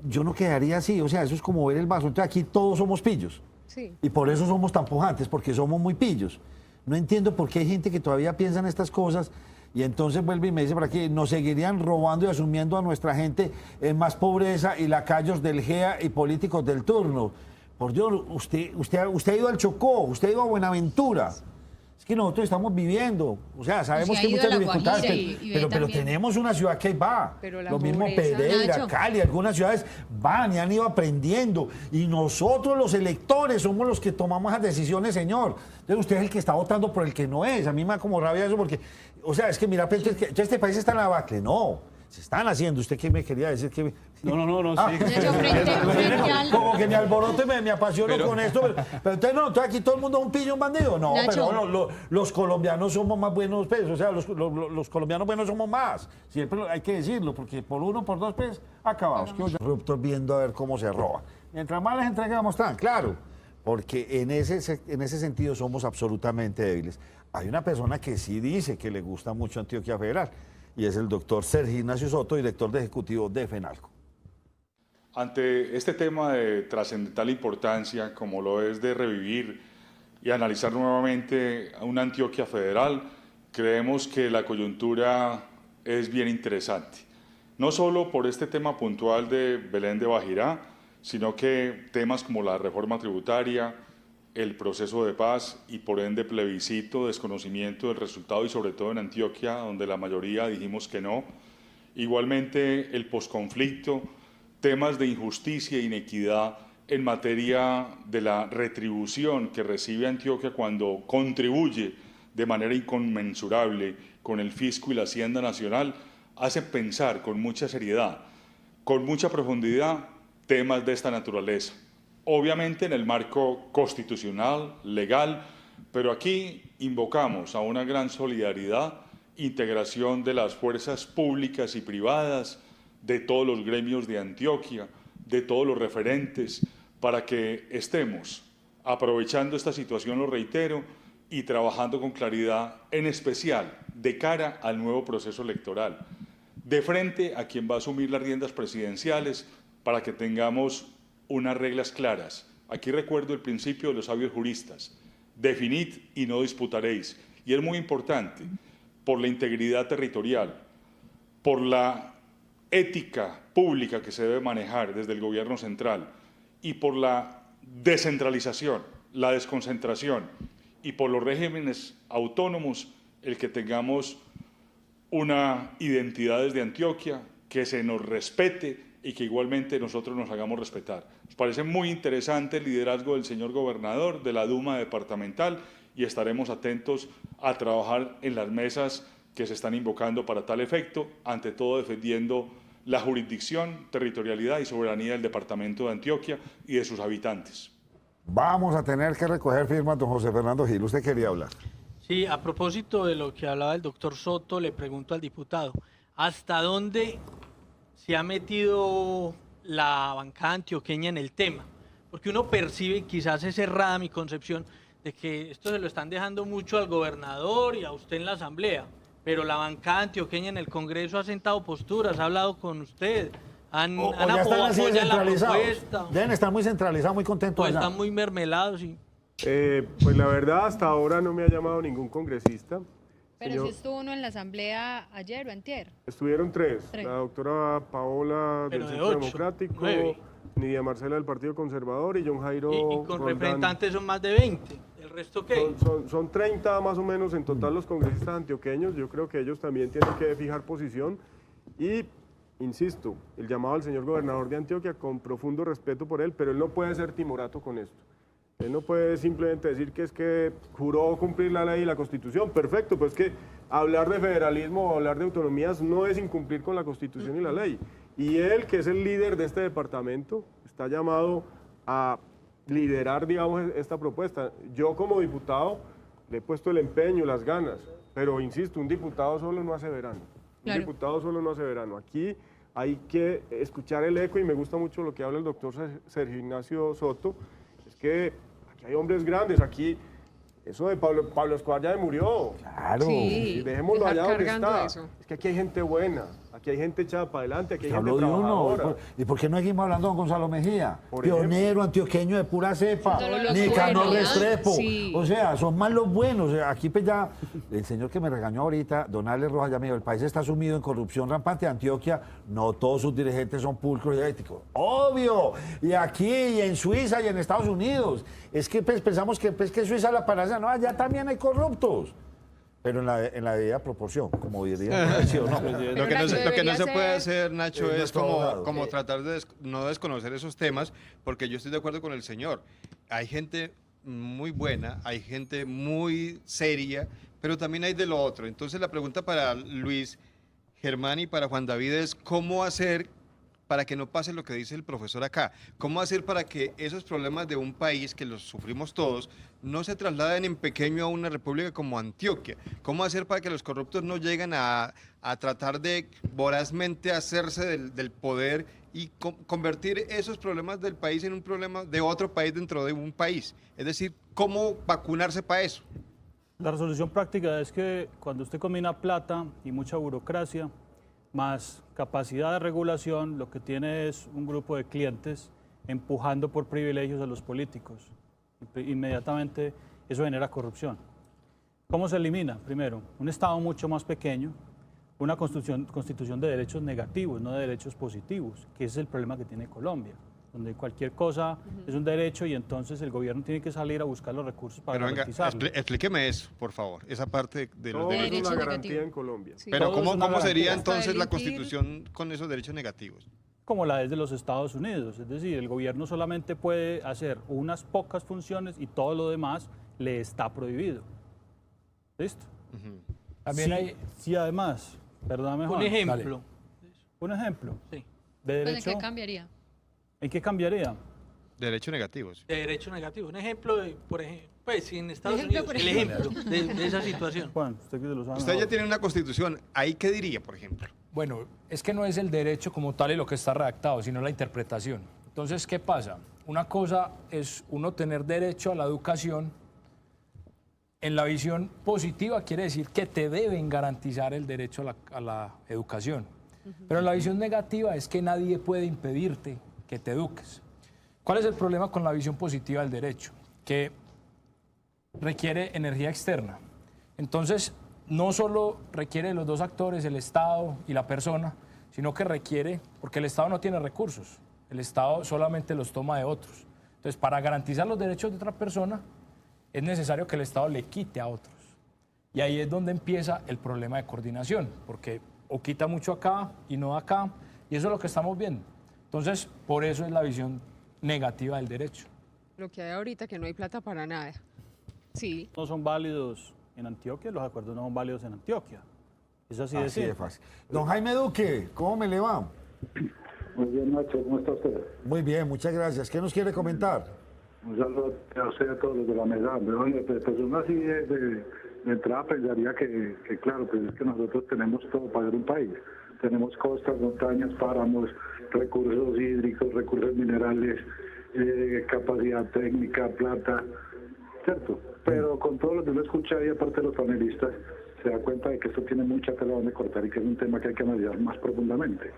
Speaker 1: Yo no quedaría así, o sea, eso es como ver el vaso. Entonces aquí todos somos pillos.
Speaker 4: Sí.
Speaker 1: Y por eso somos tan pujantes, porque somos muy pillos. No entiendo por qué hay gente que todavía piensa en estas cosas y entonces vuelve y me dice para que nos seguirían robando y asumiendo a nuestra gente en más pobreza y lacayos del GEA y políticos del turno. Por Dios, usted ha ido al Chocó, usted ha ido a Buenaventura. Es que nosotros estamos viviendo, o sea, sabemos que hay muchas dificultades, pero tenemos una ciudad que va. Lo mismo Pereira,
Speaker 6: Nacho.
Speaker 1: Cali, algunas ciudades van y han ido aprendiendo. Y nosotros los electores somos los que tomamos las decisiones, señor. Entonces usted es el que está votando por el que no es. A mí me da como rabia eso porque, o sea, es que mira, es que este país está en la debacle. No, se están haciendo. ¿Usted qué me quería decir? Que
Speaker 7: No, sí.
Speaker 1: Como que me alboroto y me apasiono con esto. Pero entonces no, entonces aquí todo el mundo es un pillo, un bandido. No,
Speaker 6: Nacho.
Speaker 1: pero bueno, los colombianos somos más buenos, pues. O sea, los colombianos buenos somos más. Siempre hay que decirlo, porque por uno, por dos, pues, acabados. Corruptos viendo a ver cómo se roba. Mientras más les entregamos, tan claro. Porque en ese sentido somos absolutamente débiles. Hay una persona que sí dice que le gusta mucho Antioquia Federal, y es el doctor Sergio Ignacio Soto, director ejecutivo de FENALCO.
Speaker 11: ante este tema de trascendental importancia, como lo es de revivir y analizar nuevamente a una Antioquia federal, creemos que la coyuntura es bien interesante. No solo por este tema puntual de Belén de Bajirá, sino que temas como la reforma tributaria, el proceso de paz y por ende plebiscito, desconocimiento del resultado y sobre todo en Antioquia, donde la mayoría dijimos que no. Igualmente el posconflicto, temas de injusticia e inequidad en materia de la retribución que recibe Antioquia cuando contribuye de manera inconmensurable con el fisco y la hacienda nacional, hace pensar con mucha seriedad, con mucha profundidad, temas de esta naturaleza. Obviamente en el marco constitucional, legal, pero aquí invocamos a una gran solidaridad, integración de las fuerzas públicas y privadas, de todos los gremios de Antioquia, de todos los referentes, para que estemos aprovechando esta situación, lo reitero, y trabajando con claridad, en especial de cara al nuevo proceso electoral, de frente a quien va a asumir las riendas presidenciales, para que tengamos unas reglas claras. Aquí recuerdo el principio de los sabios juristas: definid y no disputaréis. Y es muy importante, por la integridad territorial, por la ética pública que se debe manejar desde el gobierno central y por la descentralización, la desconcentración y por los regímenes autónomos, el que tengamos una identidad desde Antioquia, que se nos respete y que igualmente nosotros nos hagamos respetar. Nos parece muy interesante el liderazgo del señor gobernador, de la Duma departamental, y estaremos atentos a trabajar en las mesas que se están invocando para tal efecto, ante todo defendiendo la jurisdicción, territorialidad y soberanía del departamento de Antioquia y de sus habitantes.
Speaker 1: Vamos a tener que recoger firmas, don José Fernando Gil. Usted quería hablar.
Speaker 8: Sí, a propósito de lo que hablaba el doctor Soto, le pregunto al diputado, ¿hasta dónde se ha metido la bancada antioqueña en el tema? Porque uno percibe, quizás es errada mi concepción, de que esto se lo están dejando mucho al gobernador y a usted en la asamblea, pero la bancada antioqueña en el Congreso ha sentado posturas, ha hablado con usted, han
Speaker 1: ya están así descentralizados.
Speaker 8: Propuesta.
Speaker 1: Deben estar muy centralizados, muy contentos.
Speaker 8: Pues están muy mermelados. Sí.
Speaker 3: Pues la verdad, hasta ahora no me ha llamado ningún congresista.
Speaker 6: Pero si estuvo uno en la asamblea ayer o antier.
Speaker 3: Estuvieron tres. La doctora Paola del Centro Democrático,
Speaker 8: 9.
Speaker 3: Nidia Marcela del Partido Conservador y John Jairo
Speaker 8: Y con
Speaker 3: Roldán.
Speaker 8: Representantes son más de 20. ¿El resto qué?
Speaker 3: Son 30 más o menos en total los congresistas antioqueños. Yo creo que ellos también tienen que fijar posición. Y, insisto, el llamado al señor gobernador de Antioquia, con profundo respeto por él, pero él no puede ser timorato con esto. Él no puede simplemente decir que es que juró cumplir la ley y la Constitución. Perfecto, pues que hablar de federalismo o hablar de autonomías no es incumplir con la Constitución y la ley. Y él, que es el líder de este departamento, está llamado a liderar, digamos, esta propuesta. Yo como diputado le he puesto el empeño, las ganas, pero insisto, un diputado solo no hace verano. Un diputado solo no hace verano. Aquí hay que escuchar el eco y me gusta mucho lo que habla el doctor Sergio Ignacio Soto. Es que aquí hay hombres grandes, aquí eso de Pablo Escobar ya murió.
Speaker 1: Claro.
Speaker 3: Sí, dejémoslo allá donde está. Eso. Es que aquí hay gente buena, aquí hay gente echada para adelante, aquí hay gente trabajadora.
Speaker 1: ¿Y por qué no seguimos hablando con Gonzalo Mejía? Pionero, antioqueño de pura cepa, Nicanor Restrepo. Sí. O sea, son más los buenos. O sea, aquí pues ya, el señor que me regañó ahorita, don Alex Rojas, ya me dijo, el país está sumido en corrupción rampante. Antioquia, no todos sus dirigentes son pulcros y éticos. ¡Obvio! Y aquí, y en Suiza, y en Estados Unidos. Es que pues, pensamos que Suiza la paraza, no, allá también hay corruptos. Pero en la debida proporción, como diría. ¿Sí o no?
Speaker 9: Lo que no se puede hacer, Nacho, es como tratar de no desconocer esos temas, porque yo estoy de acuerdo con el señor. Hay gente muy buena, hay gente muy seria, pero también hay de lo otro. Entonces la pregunta para Luis Germán y para Juan David es ¿cómo hacer para que no pase lo que dice el profesor acá? ¿Cómo hacer para que esos problemas de un país, que los sufrimos todos, no se trasladen en pequeño a una república como Antioquia? ¿Cómo hacer para que los corruptos no lleguen a tratar de vorazmente hacerse del poder y convertir esos problemas del país en un problema de otro país dentro de un país? Es decir, ¿cómo vacunarse para eso?
Speaker 2: La resolución práctica es que cuando usted combina plata y mucha burocracia, más capacidad de regulación, lo que tiene es un grupo de clientes empujando por privilegios a los políticos. Inmediatamente eso genera corrupción. ¿Cómo se elimina? Primero, un Estado mucho más pequeño, una constitución de derechos negativos, no de derechos positivos, que ese es el problema que tiene Colombia, donde cualquier cosa es un derecho y entonces el gobierno tiene que salir a buscar los recursos para garantizarlo.
Speaker 9: Explíqueme eso, por favor, esa parte de los
Speaker 3: Todo
Speaker 9: derechos.
Speaker 3: es una garantía en Colombia.
Speaker 4: Sí.
Speaker 9: Pero ¿cómo sería
Speaker 4: Hasta
Speaker 9: entonces la
Speaker 4: dimitir.
Speaker 9: Constitución con esos derechos negativos?
Speaker 2: Como la es de los Estados Unidos, es decir, el gobierno solamente puede hacer unas pocas funciones y todo lo demás le está prohibido. ¿Listo?
Speaker 5: También
Speaker 2: sí, además, perdóname, Juan.
Speaker 8: Un ejemplo.
Speaker 2: Un ejemplo.
Speaker 8: Sí.
Speaker 2: De
Speaker 6: Pues,
Speaker 2: derecho.
Speaker 6: ¿en qué cambiaría?
Speaker 2: ¿En qué cambiaría?
Speaker 9: Derechos negativos.
Speaker 8: De derecho negativo. Un ejemplo, por ejemplo, pues en Estados
Speaker 6: Ejemplo,
Speaker 8: Unidos,
Speaker 6: por
Speaker 8: el ejemplo de esa situación.
Speaker 2: Juan, usted que se lo sabe.
Speaker 9: Usted ya
Speaker 2: mejor.
Speaker 9: tiene una Constitución, ¿ahí qué diría, por ejemplo?
Speaker 5: Bueno, es que no es el derecho como tal y lo que está redactado, sino la interpretación. Entonces, ¿qué pasa? Una cosa es uno tener derecho a la educación. En la visión positiva quiere decir que te deben garantizar el derecho a la educación. Pero en la visión negativa es que nadie puede impedirte que te eduques. ¿Cuál es el problema con la visión positiva del derecho? Que requiere energía externa. Entonces, no solo requiere de los dos actores, el Estado y la persona, sino que requiere, porque el Estado no tiene recursos, el Estado solamente los toma de otros. Entonces, para garantizar los derechos de otra persona, es necesario que el Estado le quite a otros. Y ahí es donde empieza el problema de coordinación, porque o quita mucho acá y no acá, y eso es lo que estamos viendo. Entonces, por eso es la visión negativa del derecho.
Speaker 4: Lo que hay ahorita, que no hay plata para nada. Sí.
Speaker 2: No son válidos en Antioquia, los acuerdos no son válidos en Antioquia. Es así de
Speaker 1: Así de
Speaker 2: simple.
Speaker 1: fácil. Don Jaime Duque, ¿cómo me le va?
Speaker 12: Muy bien, Nacho, ¿cómo está usted?
Speaker 1: Muy bien, muchas gracias. ¿Qué nos quiere comentar?
Speaker 12: Un saludo a usted y a todos los de la mesa. Oye, pues uno así de entrada pensaría que claro, pues es que nosotros tenemos todo para ser un país. Tenemos costas, montañas, páramos, recursos hídricos, recursos minerales, capacidad técnica, plata, ¿cierto? Pero con todo lo que uno escucha ahí, aparte de los panelistas, se da cuenta de que esto tiene mucha tela donde cortar y que es un tema que hay que analizar más profundamente.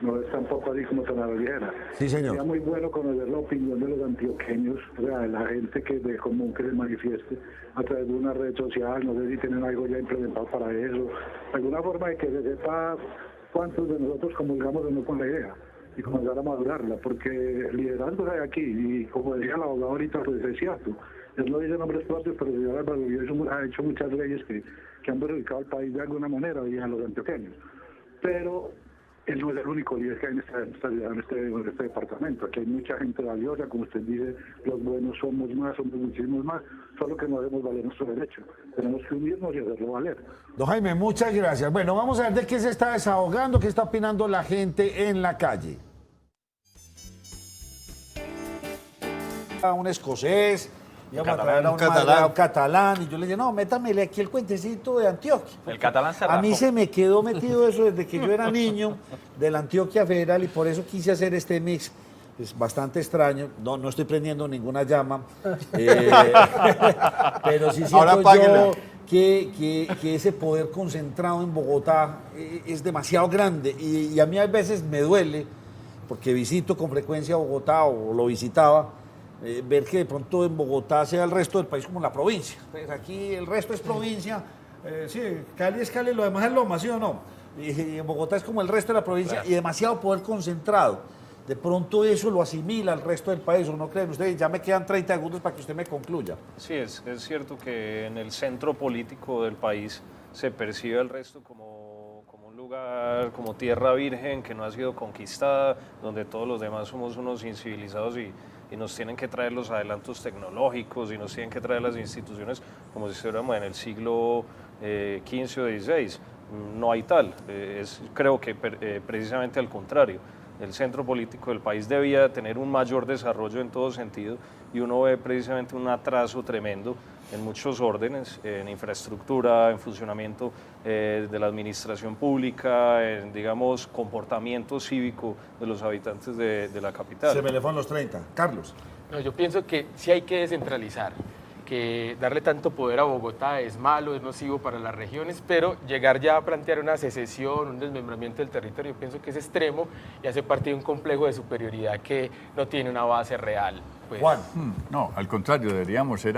Speaker 12: No es tampoco así como tan a la ligera.
Speaker 1: Sí, señor.
Speaker 12: Sería muy bueno conocer la opinión de los antioqueños, o sea, de la gente que de común que se manifieste a través de una red social, no sé si tienen algo ya implementado para eso, alguna forma de que se sepa cuántos de nosotros comulgamos o no con la idea y comenzar a madurarla, porque liderazgos hay aquí, y como decía el abogado ahorita, pues es cierto, él no dice nombres propios, pero el señor Álvaro ha hecho muchas leyes que han perjudicado al país de alguna manera y a los antioqueños, pero él no es el único líder que hay en esta ciudad, en este departamento. Aquí hay mucha gente valiosa, como usted dice, los buenos somos muchísimos más, solo que no debemos valer nuestro derecho. Tenemos que unirnos y hacerlo valer.
Speaker 1: Don Jaime, muchas gracias. Bueno, vamos a ver de qué se está desahogando, qué está opinando la gente en la calle. Un escocés, íbamos a traer a un catalán, y yo le dije, no, métamele aquí el cuentecito de Antioquia.
Speaker 13: El catalán se rajó.
Speaker 1: A mí se me quedó metido eso desde que yo era niño de la Antioquia Federal y por eso quise hacer este mix. Es bastante extraño, no estoy prendiendo ninguna llama, pero sí siento yo que ese poder concentrado en Bogotá es demasiado grande y a mí a veces me duele, porque visito con frecuencia Bogotá o lo visitaba, ver que de pronto en Bogotá sea el resto del país como la provincia. Pues aquí el resto es provincia, sí, Cali es Cali, lo demás es Loma, ¿sí o no? Y en Bogotá es como el resto de la provincia, claro, y demasiado poder concentrado. De pronto eso lo asimila al resto del país, ¿o no creen ustedes? Ya me quedan 30 segundos para que usted me concluya.
Speaker 13: Sí, es cierto que en el centro político del país se percibe el resto como un lugar, como tierra virgen que no ha sido conquistada, donde todos los demás somos unos incivilizados y nos tienen que traer los adelantos tecnológicos y nos tienen que traer las instituciones como si estuviéramos en el siglo XV o XVI. No hay tal, creo que precisamente al contrario. El centro político del país debía tener un mayor desarrollo en todo sentido y uno ve precisamente un atraso tremendo en muchos órdenes, en infraestructura, en funcionamiento de la administración pública, en, digamos, comportamiento cívico de los habitantes de la capital.
Speaker 1: Se me le fueron los 30. Carlos.
Speaker 14: No, yo pienso que sí hay que descentralizar, que darle tanto poder a Bogotá es malo, es nocivo para las regiones, pero llegar ya a plantear una secesión, un desmembramiento del territorio, pienso que es extremo y hace parte de un complejo de superioridad que no tiene una base real. Pues.
Speaker 15: Juan. No, al contrario, deberíamos ser